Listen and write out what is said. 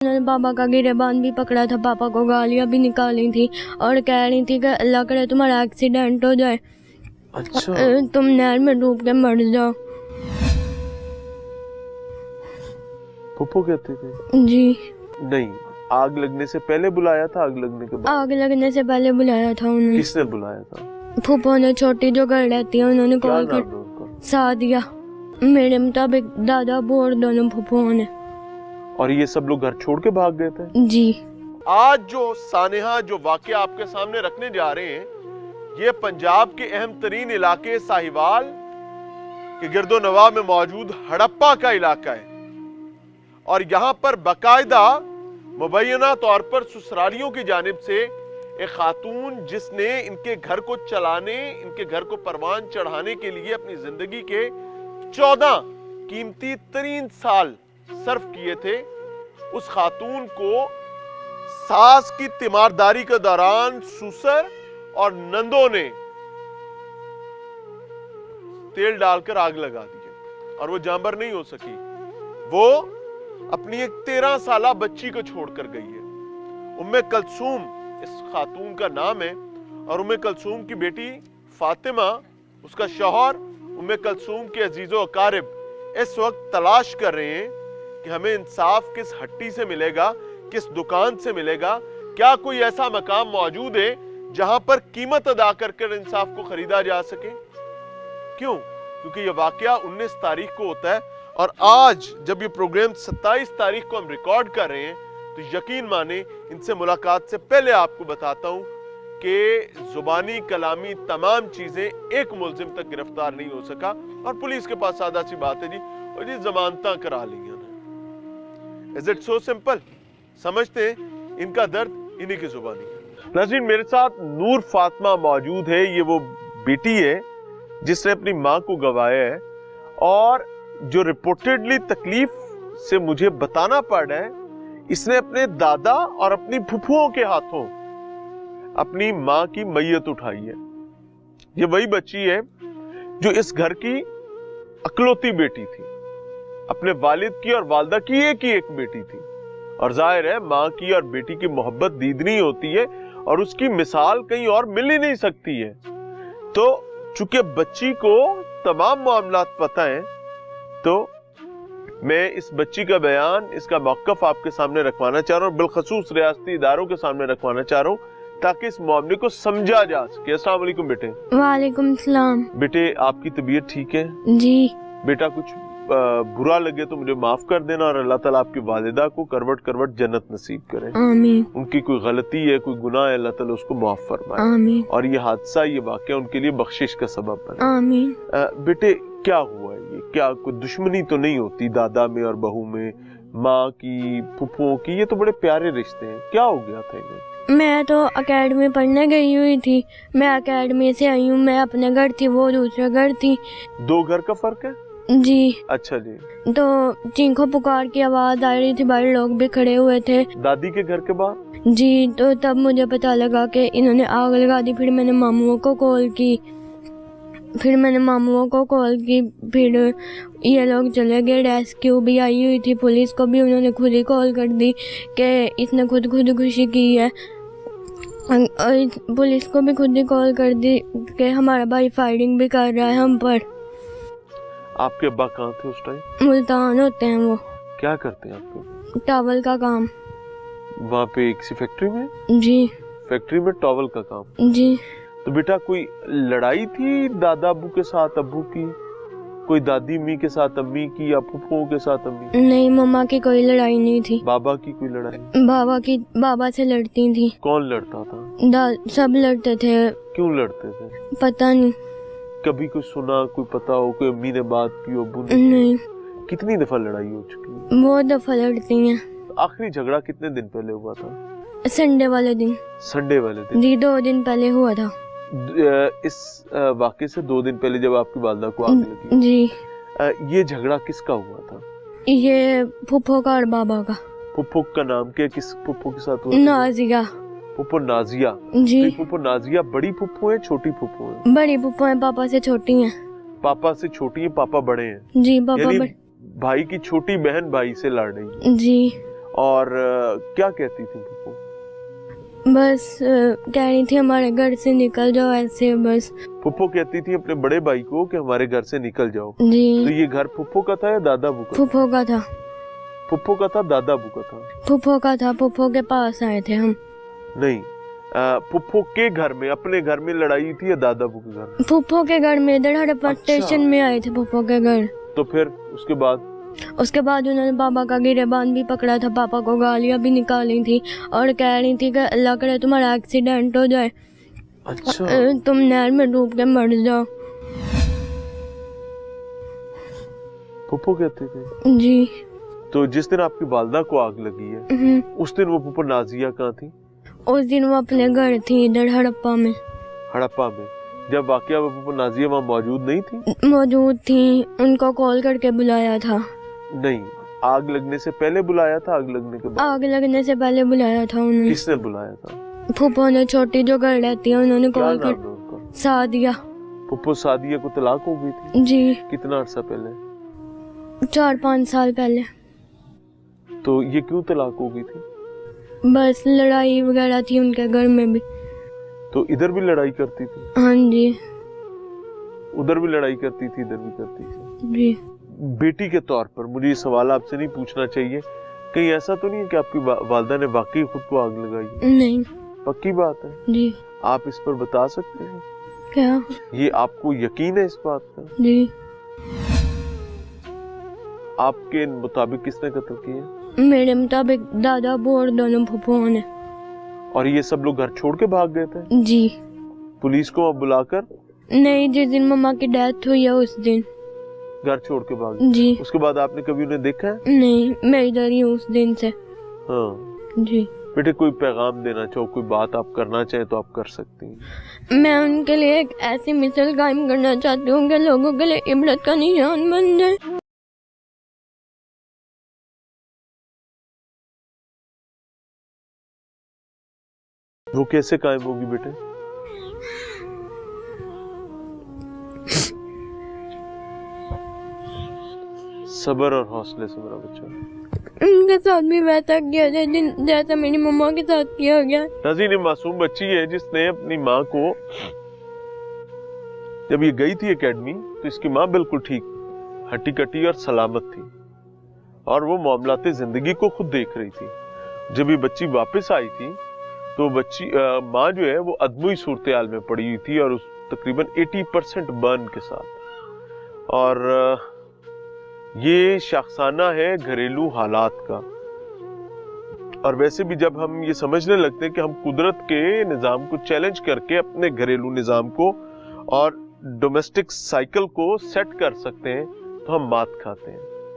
उन्होंने पापा का गिरेबान भी पकड़ा था, पापा को गालियां भी निकाली थी और कह रही थी कि अल्लाह करे तुम्हारा एक्सीडेंट हो जाए, अच्छा, तुम नहर में डूब के मर जाओ। फूफो कहते थे? जी, नहीं, आग लगने से पहले बुलाया था, आग लगने के बाद? आग लगने से पहले बुलाया था उन्होंने। किसने बुलाया था? फूफो ने, छोटी जो घर रहती है, उन्होंने क्या कॉल नाम है कर उनका? सादिया। मेरे मुताबिक दादा बोर दोनों फूफो ने। और ये सब लोग घर छोड़ के भाग गए थे? जी। आज जो सानेहा जो वाकया आपके सामने रखने जा रहे हैं, ये पंजाब के अहम तरीन इलाके साहिवाल के गिरदो नवाह में मौजूद हड़प्पा का इलाका है। और यहां पर बाकायदा मुबैना तौर पर ससुरालियों की जानिब से एक खातून, जिसने इनके घर को चलाने, इनके घर को परवान चढ़ाने के लिए अपनी जिंदगी के 14 कीमती तरीन साल सर्फ किए थे, उस खातून को सास की तीमारदारी के दौरान ससुर और नंदों ने तेल डालकर आग लगा दी और वो जानबर नहीं हो सकी। वो अपनी एक 13 साला बच्ची को छोड़कर गई है। उम्मे कलसूम इस खातून का नाम है और उम्मे कलसूम की बेटी फातिमा, उसका शौहर उम्मे कलसूम के अजीजो अकारिब इस वक्त तलाश कर रहे हैं कि हमें इंसाफ किस हट्टी से मिलेगा, किस दुकान से मिलेगा, क्या कोई ऐसा मकाम मौजूद है जहां पर कीमत अदा कर इंसाफ को खरीदा जा सके। क्यों? क्योंकि यह वाकया 19 तारीख को होता है और आज जब ये प्रोग्राम 27 तारीख को हम रिकॉर्ड कर रहे हैं, तो यकीन माने इनसे मुलाकात से पहले आपको बताता हूं कि जुबानी कलामी तमाम चीजें एक मुलजिम तक गिरफ्तार नहीं हो सका और पुलिस के पास सादा सी बात है जी, और जी जमानता करा ली है। Is it so simple? समझते हैं इनका दर्द इन्हीं की जुबानी है। नाज़रीन, मेरे साथ नूर फातिमा मौजूद है। ये वो बेटी है जिसने अपनी मां को गंवाया है और जो रिपोर्टेडली तकलीफ से मुझे बताना पड़ रहा है, इसने अपने दादा और अपनी फुफुओं के हाथों अपनी मां की मैयत उठाई है। ये वही बच्ची है जो इस घर की अकलौती बेटी थी, अपने वालिद की और वालदा की एक ही एक बेटी थी। और जाहिर है मां की और बेटी की मोहब्बत दीदनी होती है और उसकी मिसाल कहीं और मिल ही नहीं सकती है। तो चूंकि बच्ची को तमाम मामलात पता है, तो मैं इस बच्ची का बयान, इसका मौक़िफ़ आपके सामने रखवाना चाह रहा हूँ, बिलखसूस रियासती इदारों के सामने रखवाना चाह रहा हूँ ताकि इस मामले को समझा जा सके। अस्सलाम वालेकुम बेटे। वालेकुम सलाम। बेटे, आपकी तबीयत ठीक है? जी। बेटा, कुछ बुरा लगे तो मुझे माफ कर देना और अल्लाह ताला आपकी वालिदा को करवट करवट जन्नत नसीब करे। आमीन। उनकी कोई गलती है, कोई गुनाह है, अल्लाह ताला उसको माफ फरमाए। आमीन। और ये हादसा, ये वाकया उनके लिए बख्शिश का सबब बने। आमीन। बेटे, क्या हुआ है ये? क्या कोई दुश्मनी तो नहीं होती दादा में और बहू में, माँ की, फुफुओं की? ये तो बड़े प्यारे रिश्ते हैं। क्या हो गया था इन्हें? मैं तो एकेडमी पढ़ने गई हुई थी, मैं एकेडमी से आई हूँ, मैं अपने घर थी, वो दूसरे घर थी। 2 घर का फर्क है? जी। अच्छा जी। तो चीखों पुकार की आवाज आ रही थी, बाहर लोग भी खड़े हुए थे। दादी के घर के बाहर? जी। तो तब मुझे पता लगा कि इन्होंने आग लगा दी। फिर मैंने मामुओं को कॉल की, फिर ये लोग चले गए। रेस्क्यू भी आई हुई थी, पुलिस को भी उन्होंने खुद ही कॉल कर दी कि इसने खुदकुशी की है। पुलिस को भी खुद ही कॉल कर दी कि हमारा भाई फायरिंग भी कर रहा है हम पर। आपके अब्बा कहाँ थे उस टाइम? मुल्तान होते हैं वो। क्या करते हैं आपके? टॉवल का काम। वहाँ पे किसी फैक्ट्री में? जी। फैक्ट्री में टॉवल का काम? जी। तो बेटा, कोई लड़ाई थी दादा अब्बू के साथ, अब्बू की? कोई दादी अम्मी के साथ अम्मी की, या फुफुओं के साथ अम्मी? नहीं, मम्मा की कोई लड़ाई नहीं थी। बाबा की कोई लड़ाई? बाबा से लड़ती थी। कौन लड़ता था? सब लड़ते थे। क्यों लड़ते थे? पता नहीं। कभी कोई सुना, कोई पता हो, कोई अम्मी ने बात की हो, अब्बू ने? नहीं। कितनी दफा लड़ाई हो चुकी है? बहुत दफा लड़ती हैं। आखिरी झगड़ा कितने दिन पहले हुआ था? संडे वाले दिन। संडे वाले दिन? जी, 2 दिन पहले हुआ था। इस वाकये से 2 दिन पहले जब आपकी वालिदा को आग लगी? जी। ये झगड़ा किसका हुआ था? ये फुफो का और बाबा का। फुफो का नाम क्या? किस फुफो के साथ हुआ? नाजिया। फुफो नाजिया? जी। फुफो नाजिया बड़ी फुफो है, छोटी फुफो है? बड़ी फुफो है, पापा से छोटी हैं। पापा से छोटी है, पापा बड़े हैं? जी, पापा भाई की छोटी बहन भाई से लड़ रही है? जी। और क्या कहती थी फुप्पो? बस कह रही थी हमारे घर से निकल जाओ, ऐसे बस। फुप्पो कहती थी अपने बड़े भाई को कि हमारे घर से निकल जाओ। जी। तो ये घर फुप्पो का था या दादा बू का? फुप्पो का था। फुप्पो का था, दादा बू का था? फुप्पो का था, फुप्पो के पास आए थे हम। नहीं, फुप्पो के घर में, अपने घर में लड़ाई थी या दादा बू के घर? फुप्पो के घर में, इधर हड़प्पा स्टेशन में आए थे फुप्पो के घर। तो फिर उसके बाद उन्होंने पापा का गिरेबान भी पकड़ा था, पापा को गालियां भी निकाली थी और कह रही थी कि अल्लाह करे तुम्हारा एक्सीडेंट हो जाए। अच्छा। तुम नहर में डूब के मर जाओ। फुप्पो कहते थे? जी। तो जिस दिन आपकी वालदा को आग लगी है, उस दिन वो फुप्पो नाजिया कहाँ थी? उस दिन वो अपने घर थी, इधर हड़प्पा में। हड़प्पा में? जब वाकया वो फुप्पो नाजिया वहाँ मौजूद नहीं थी? मौजूद थी, उनको कॉल करके बुलाया था। नहीं, आग लगने से पहले बुलाया था, आग लगने के बाद? आग लगने से पहले बुलाया था उन्होंने। किसने बुलाया था? फुप्पो ने, छोटी जो घर रहती है, उन्होंने कॉल कर। सादिया। फुप्पो सादिया को तलाक हो गई थी? जी। कितना अरसा पहले? 4-5 साल पहले। तो ये क्यों तलाक हो गई थी? बस लड़ाई वगैरह थी उनके घर में भी। तो इधर भी लड़ाई करती थी? हाँ जी। उधर भी लड़ाई करती थी, इधर भी करती थी? जी। बेटी के तौर पर मुझे ये सवाल आपसे नहीं पूछना चाहिए, कहीं ऐसा तो नहीं है कि आपकी वालदा ने वाकई खुद को आग लगाई? नहीं। पक्की बात है? जी। आप इस पर बता सकते हैं? क्या? ये आपको यकीन है इस बात का? जी। आपके मुताबिक किसने कत्ल किया? मेरे मुताबिक दादा बू और दोनों फुप्पो ने। और ये सब लोग घर छोड़ के भाग गए थे? जी। पुलिस को बुलाकर? नहीं, जिस दिन मम्मा की डेथ हुई है उस दिन घर छोड़ के भाग? जी। उसके बाद आपने कभी उन्हें देखा है? नहीं, मैं इधर ही हूँ उस दिन से। हाँ जी। बेटे, कोई पैगाम देना चाहो, कोई बात आप करना चाहें तो आप कर सकती हैं। मैं उनके लिए एक ऐसी मिसाल कायम करना चाहती हूँ कि लोगों के लिए इबरत का निशान बन जाए। वो कैसे कायम होगी बेटे? सब्र और हौसले से मेरा बच्चा। उनके साथ भी वैसा किया जाए जैसा मेरी मम्मा के साथ किया गया। नाज़रीन, मासूम बच्ची है जिसने अपनी माँ को, जब ये गई थी एकेडमी तो इसकी माँ बिल्कुल ठीक, हट्टी कट्टी और सलामत थी और वो मामलाते जिंदगी को खुद देख रही थी। जब ये बच्ची वापस आई थी तो बच्ची माँ जो है वो अदमुई सूरत-ए-हाल में पड़ी हुई थी और उस तकरीबन 80% बर्न के साथ। और ये शाखसाना है घरेलू हालात का। और वैसे भी जब हम ये समझने लगते हैं कि हम कुदरत के निज़ाम को चैलेंज करके अपने घरेलू निज़ाम को और डोमेस्टिक साइकिल को सेट कर सकते हैं तो हम मात खाते हैं।